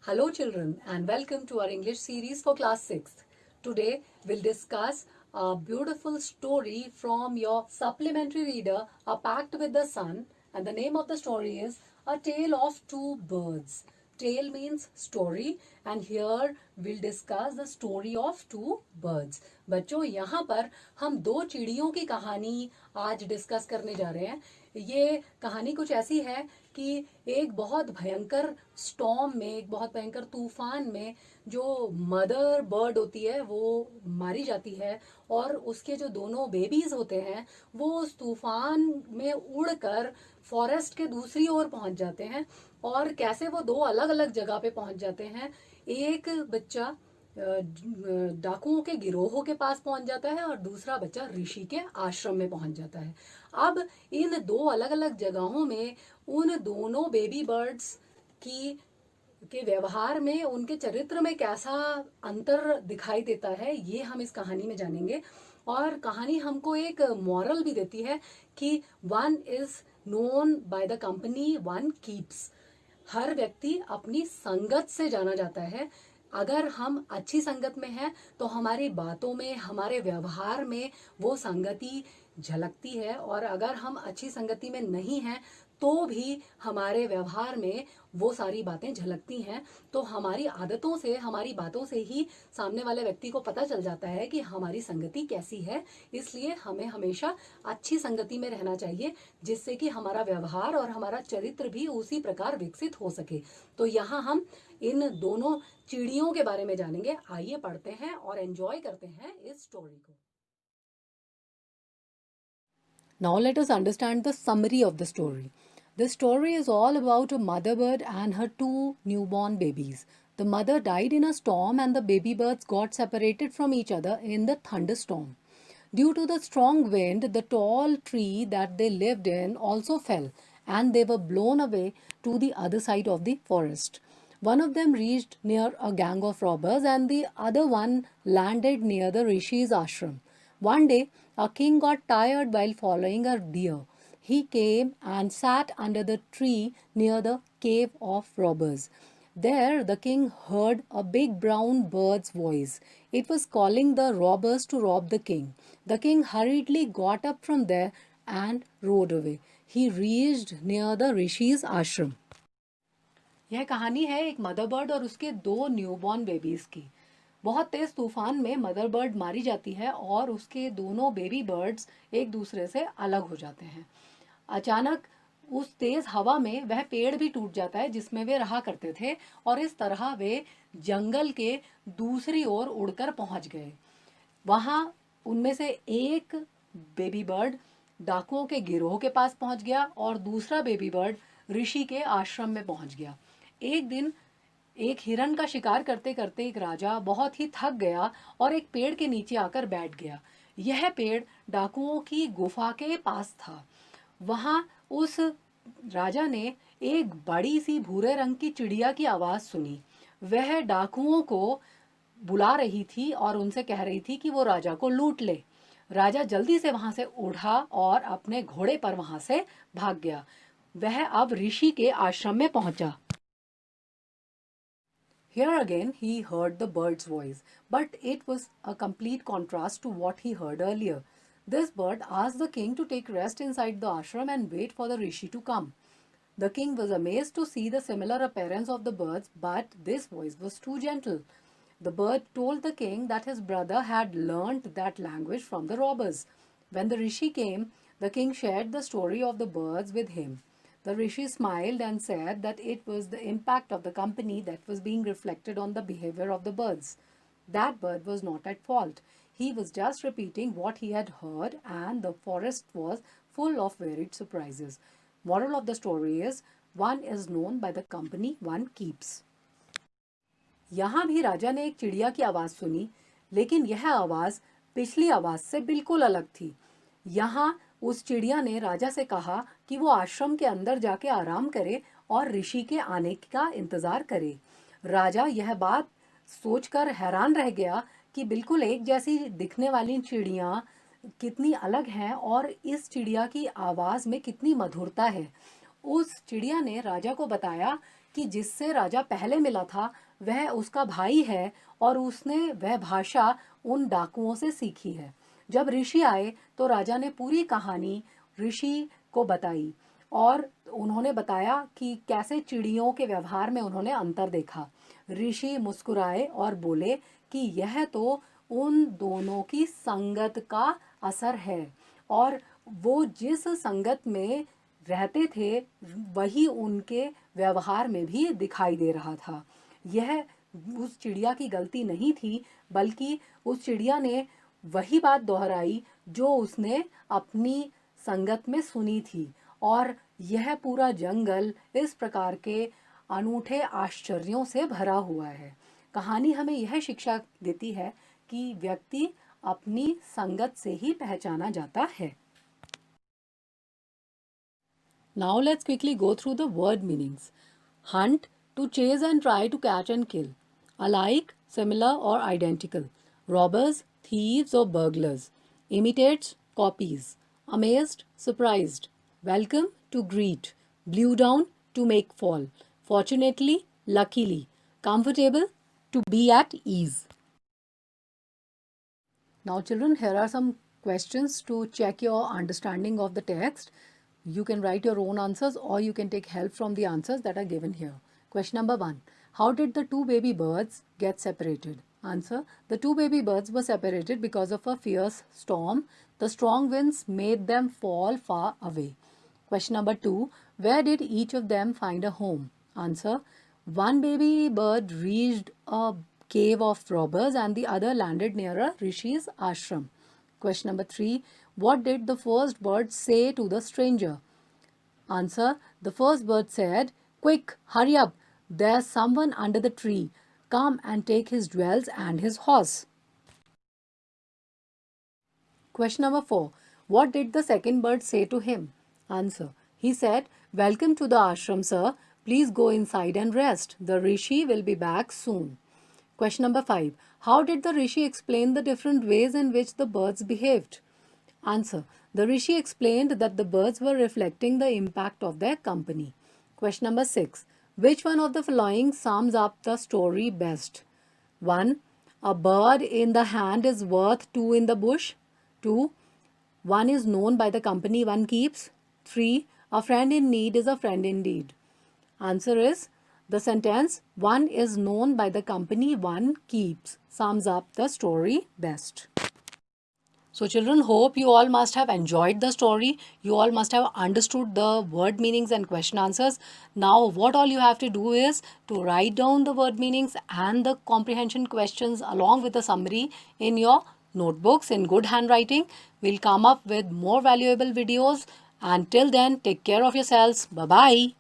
Hello children and welcome to our English series for class 6th. Today we'll discuss a beautiful story from your supplementary reader A Pact with the Sun, and the name of the story is A Tale of Two Birds. Tale means story and here we'll discuss the story of two birds. बच्चों यहाँ पर हम दो चिड़ियों की कहानी आज discuss करने जा रहे हैं। ये कहानी कुछ ऐसी है कि एक बहुत भयंकर स्टॉर्म में, एक बहुत भयंकर तूफान में जो मदर बर्ड होती है वो मारी जाती है और उसके जो दोनों बेबीज होते हैं वो उस तूफान में उड़कर फॉरेस्ट के दूसरी ओर पहुंच जाते हैं। और कैसे वो दो अलग अलग जगह पे पहुंच जाते हैं। एक बच्चा डाकुओं के गिरोह के पास पहुंच जाता है और दूसरा बच्चा ऋषि के आश्रम में पहुंच जाता है। अब इन दो अलग अलग जगहों में उन दोनों बेबी बर्ड्स की के व्यवहार में, उनके चरित्र में कैसा अंतर दिखाई देता है ये हम इस कहानी में जानेंगे। और कहानी हमको एक मॉरल भी देती है कि one is known by the company one keeps. हर व्यक्ति अपनी संगत से जाना जाता है। अगर हम अच्छी संगत में हैं तो हमारी बातों में, हमारे व्यवहार में वो संगति झलकती है, और अगर हम अच्छी संगति में नहीं हैं तो भी हमारे व्यवहार में वो सारी बातें झलकती हैं। तो हमारी आदतों से, हमारी बातों से ही सामने वाले व्यक्ति को पता चल जाता है कि हमारी संगति कैसी है। इसलिए हमें हमेशा अच्छी संगति में रहना चाहिए जिससे कि हमारा व्यवहार और हमारा चरित्र भी उसी प्रकार विकसित हो सके। तो यहाँ हम इन दोनों चिड़ियों के बारे में जानेंगे। आइए पढ़ते हैं और एंजॉय करते हैं इस स्टोरी को। Now let us understand the summary of the story. The story is all about a mother bird and her two newborn babies. The mother died in a storm and the baby birds got separated from each other in the thunderstorm. Due to the strong wind, the tall tree that they lived in also fell and they were blown away to the other side of the forest. One of them reached near a gang of robbers and the other one landed near the Rishi's ashram. One day, a king got tired while following a deer. He came and sat under the tree near the cave of robbers. There, the king heard a big brown bird's voice. It was calling the robbers to rob the king. The king hurriedly got up from there and rode away. He reached near the Rishi's ashram. यह कहानी है एक mother bird और उसके दो newborn babies की। बहुत तेज तूफान में मदर बर्ड मारी जाती है और उसके दोनों बेबी बर्ड्स एक दूसरे से अलग हो जाते हैं। अचानक उस तेज हवा में वह पेड़ भी टूट जाता है जिसमें वे रहा करते थे, और इस तरह वे जंगल के दूसरी ओर उड़कर पहुंच गए। वहां उनमें से एक बेबी बर्ड डाकुओं के गिरोह के पास पहुंच गया और दूसरा बेबी बर्ड ऋषि के आश्रम में पहुंच गया। एक दिन एक हिरन का शिकार करते करते एक राजा बहुत ही थक गया और एक पेड़ के नीचे आकर बैठ गया। यह पेड़ डाकुओं की गुफा के पास था। वहां उस राजा ने एक बड़ी सी भूरे रंग की चिड़िया की आवाज सुनी। वह डाकुओं को बुला रही थी और उनसे कह रही थी कि वो राजा को लूट ले। राजा जल्दी से वहां से उड़ा और अपने घोड़े पर वहां से भाग गया। वह अब ऋषि के आश्रम में पहुंचा। Here again he heard the bird's voice, but it was a complete contrast to what he heard earlier. This bird asked the king to take rest inside the ashram and wait for the rishi to come. The king was amazed to see the similar appearance of the birds, but this voice was too gentle. The bird told the king that his brother had learnt that language from the robbers. When the rishi came, the king shared the story of the birds with him. The rishi smiled and said that it was the impact of the company that was being reflected on the behavior of the birds. That bird was not at fault. He was just repeating what he had heard, and the forest was full of varied surprises. Moral of the story is, one is known by the company one keeps. यहाँ भी राजा ने एक चिड़िया की आवाज सुनी, लेकिन यह आवाज पिछली आवाज से बिल्कुल अलग थी। यहाँ उस चिड़िया ने राजा से कहा कि वो आश्रम के अंदर जाके आराम करे और ऋषि के आने का इंतजार करे। राजा यह बात सोचकर हैरान रह गया कि बिल्कुल एक जैसी दिखने वाली चिड़िया कितनी अलग हैं और इस चिड़िया की आवाज में कितनी मधुरता है। उस चिड़िया ने राजा को बताया कि जिससे राजा पहले मिला था वह उसका भाई है और उसने वह भाषा उन डाकुओं से सीखी है। जब ऋषि आए तो राजा ने पूरी कहानी ऋषि को बताई और उन्होंने बताया कि कैसे चिड़ियों के व्यवहार में उन्होंने अंतर देखा। ऋषि मुस्कुराए और बोले कि यह तो उन दोनों की संगत का असर है और वो जिस संगत में रहते थे वही उनके व्यवहार में भी दिखाई दे रहा था। यह उस चिड़िया की गलती नहीं थी, बल्कि उस चिड़िया ने वही बात दोहराई जो उसने अपनी संगत में सुनी थी। और यह पूरा जंगल इस प्रकार के अनूठे आश्चर्यों से भरा हुआ है। कहानी हमें यह शिक्षा देती है कि व्यक्ति अपनी संगत से ही पहचाना जाता है। Now let's quickly go through the word meanings. Hunt, to chase and try to catch and kill. Alike, similar or identical. Robbers, thieves or burglars. Imitates, copies. Amazed, surprised. Welcome, to greet. Blew down, to make fall. Fortunately, luckily. Comfortable, to be at ease. Now, children, here are some questions to check your understanding of the text. You can write your own answers or you can take help from the answers that are given here. Question number 1. How did the two baby birds get separated? Answer. The two baby birds were separated because of a fierce storm. The strong winds made them fall far away. Question number 2. Where did each of them find a home? Answer. One baby bird reached a cave of robbers and the other landed near a rishi's ashram. Question number 3. What did the first bird say to the stranger? Answer. The first bird said, "Quick, hurry up. There's someone under the tree. Come and take his jewels and his horse." Question number 4. What did the second bird say to him? Answer. He said, "Welcome to the ashram, sir. Please go inside and rest. The rishi will be back soon." Question number 5. How did the rishi explain the different ways in which the birds behaved? Answer. The rishi explained that the birds were reflecting the impact of their company. Question number 6. Which one of the following sums up the story best? 1. A bird in the hand is worth two in the bush. 2. One is known by the company one keeps. 3. A friend in need is a friend indeed. Answer is the sentence "one is known by the company one keeps" sums up the story best. So children, hope you all must have enjoyed the story. You all must have understood the word meanings and question answers. Now what all you have to do is to write down the word meanings and the comprehension questions along with the summary in your notebooks in good handwriting. We'll come up with more valuable videos. Until then, take care of yourselves. Bye-bye.